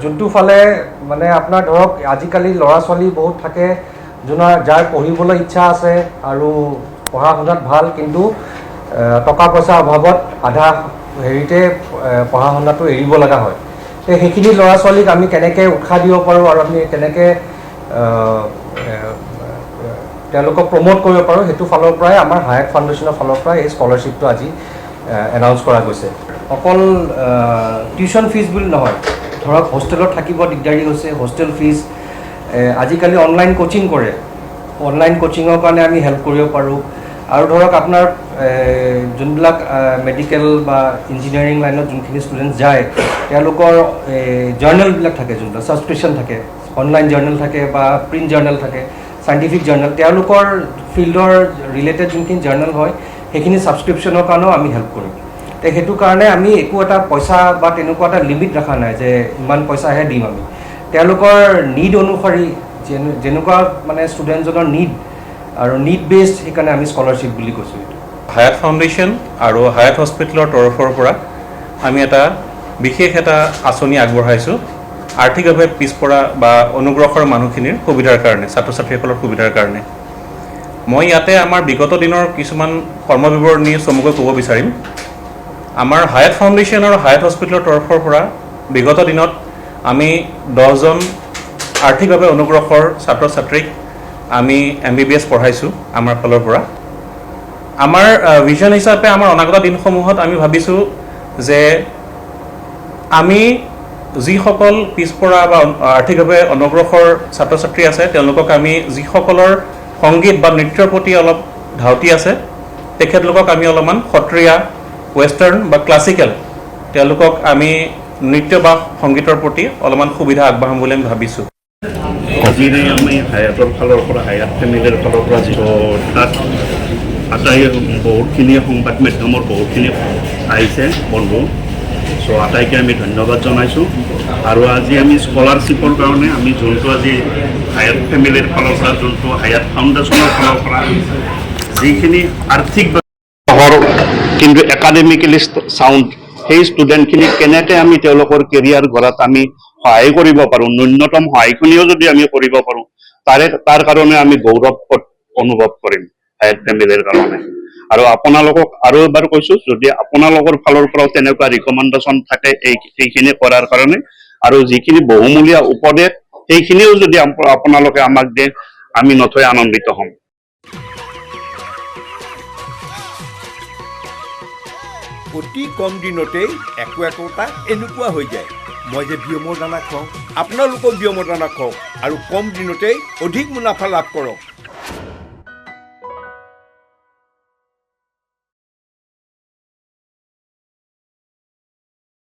যোনটো ফালে মানে আপোনাৰ ধৰক আজিকালি ল'ৰা ছোৱালী বহুত থাকে যাৰ পঢ়িবলৈ ইচ্ছা আছে আৰু পঢ়া শুনাত ভাল কিন্তু টকা পইচাৰ অভাৱত আধা হেৰিতে পঢ়া শুনাটো এৰিব লগা হয় সেইখিনি ল'ৰা ছোৱালীক আমি কেনেকৈ উৎসাহ দিব পাৰোঁ আৰু আমি কেনেকৈ তেওঁলোকক প্ৰমোট কৰিব পাৰোঁ সেইটো ফালৰ পৰাই আমাৰ হায়াত ফাউণ্ডেশ্যনৰ ফালৰ পৰা এই স্কলাৰশ্বিপটো আজি এনাউন্স কৰা গৈছে অকল টিউশ্যন ফিজ বুলি নহয় ধৰক হোষ্টেলত থাকিব দিগদাৰী হৈছে হোষ্টেল ফিজ আজিকালি অনলাইন কোচিং কৰে অনলাইন কোচিঙৰ কাৰণে আমি হেল্প কৰিব পাৰোঁ আৰু ধৰক আপোনাৰ যোনবিলাক মেডিকেল বা ইঞ্জিনিয়াৰিং লাইনত যোনখিনি ষ্টুডেণ্টছ যায় তেওঁলোকৰ জাৰ্নেলবিলাক থাকে যোনবিলাক ছাবস্ক্ৰিপশ্যন থাকে অনলাইন জাৰ্নেল থাকে বা প্ৰিণ্ট জাৰ্নেল থাকে সাইণ্টিফিক জাৰ্নেল তেওঁলোকৰ ফিল্ডৰ ৰিলেটেড যোনখিনি জাৰ্নেল হয় সেইখিনি ছাবস্ক্ৰিপশ্যনৰ কাৰণেও আমি হেল্প কৰিম সেইটো কাৰণে আমি একো এটা পইচা বা তেনেকুৱা এটা লিমিট ৰখা নাই যে ইমান পইচাহে দিম আমি তেওঁলোকৰ নিড অনুসৰি যেনেকুৱা মানে ষ্টুডেণ্টজনৰ নিড আৰু নিড বেছড সেইকাৰণে আমি স্কলাৰশ্বিপ বুলি কৈছোঁ হায়াত ফাউণ্ডেশ্যন আৰু হায়াত হস্পিটেলৰ তৰফৰ পৰা আমি এটা বিশেষ এটা আঁচনি আগবঢ়াইছোঁ আৰ্থিকভাৱে পিছপৰা বা অনুগ্ৰহৰ মানুহখিনিৰ সুবিধাৰ কাৰণে ছাত্ৰ ছাত্ৰীসকলৰ সুবিধাৰ কাৰণে মই ইয়াতে আমাৰ বিগত দিনৰ কিছুমান কৰ্মবিৱৰণী চমুকৈ ক'ব বিচাৰিম আমাৰ হায়াত ফাউণ্ডেশ্যন আৰু হায়াত হস্পিটেলৰ তৰফৰ পৰা বিগত দিনত আমি 10জন আৰ্থিকভাৱে অনুগ্ৰহৰ ছাত্ৰ ছাত্ৰীক আমি MBBS পঢ়াইছোঁ আমাৰ ফালৰ পৰা আমাৰ ভিজন হিচাপে আমাৰ অনাগত দিনসমূহত আমি ভাবিছোঁ যে আমি যিসকল পিছপৰা বা আৰ্থিকভাৱে অনগ্ৰসৰ ছাত্ৰ ছাত্ৰী আছে তেওঁলোকক আমি যিসকলৰ সংগীত বা নৃত্যৰ প্ৰতি অলপ ধাউতি আছে তেখেতলোকক আমি অলপমান সত্ৰীয়া ৱেষ্টাৰ্ণ বা ক্লাছিকেল তেওঁলোকক আমি নৃত্য বা সংগীতৰ প্ৰতি অলপমান সুবিধা আগবঢ়াম বুলি আমি ভাবিছোঁ আজিৰে আমি হায়াতৰ ফালৰ পৰা হায়াত ফেমিলিৰ ফালৰ পৰা যিটো তাত আটাই বহুতখিনি সংবাদ মাধ্যমৰ বহুতখিনি আহিছে বন্ধু চ' আটাইকে আমি ধন্যবাদ জনাইছোঁ আৰু আজি আমি স্কলাৰশ্বিপৰ কাৰণে আমি যোনটো আজি হায়াত ফেমিলিৰ ফালৰ পৰা যোনটো হায়াত ফাউণ্ডেশ্যনৰ ফালৰ পৰা যিখিনি আৰ্থিক কিন্তু একাডেমিকেলি চাউণ্ড সেই ষ্টুডেণ্টখিনিক কেনেকৈ আমি তেওঁলোকৰ কেৰিয়াৰ গঢ়াত আমি সহায় কৰিব পাৰোঁ ন্যূনতম সহায়খিনিও যদি আমি কৰিব পাৰোঁ তাৰ কাৰণে আমি গৌৰৱ অনুভৱ কৰিম হায়াত ফেমিলিৰ কাৰণে আৰু আপোনালোকক আৰু এবাৰ কৈছোঁ যদি আপোনালোকৰ ফালৰ পৰাও তেনেকুৱা ৰিকমেণ্ডেশ্যন থাকে এইখিনি কৰাৰ কাৰণে আৰু যিখিনি বহুমূলীয়া উপদেশ সেইখিনিও যদি আপোনালোকে আমাক দিয়ে আমি নথৈ আনন্দিত হ'ম অতি কম দিনতেই একোটা এনেকুৱা হৈ যায় মই যে বিয়মৰ দানা খাওঁ আপোনালোকেও বিয়মৰ দানা খাওক আৰু কম দিনতেই অধিক মুনাফা লাভ কৰক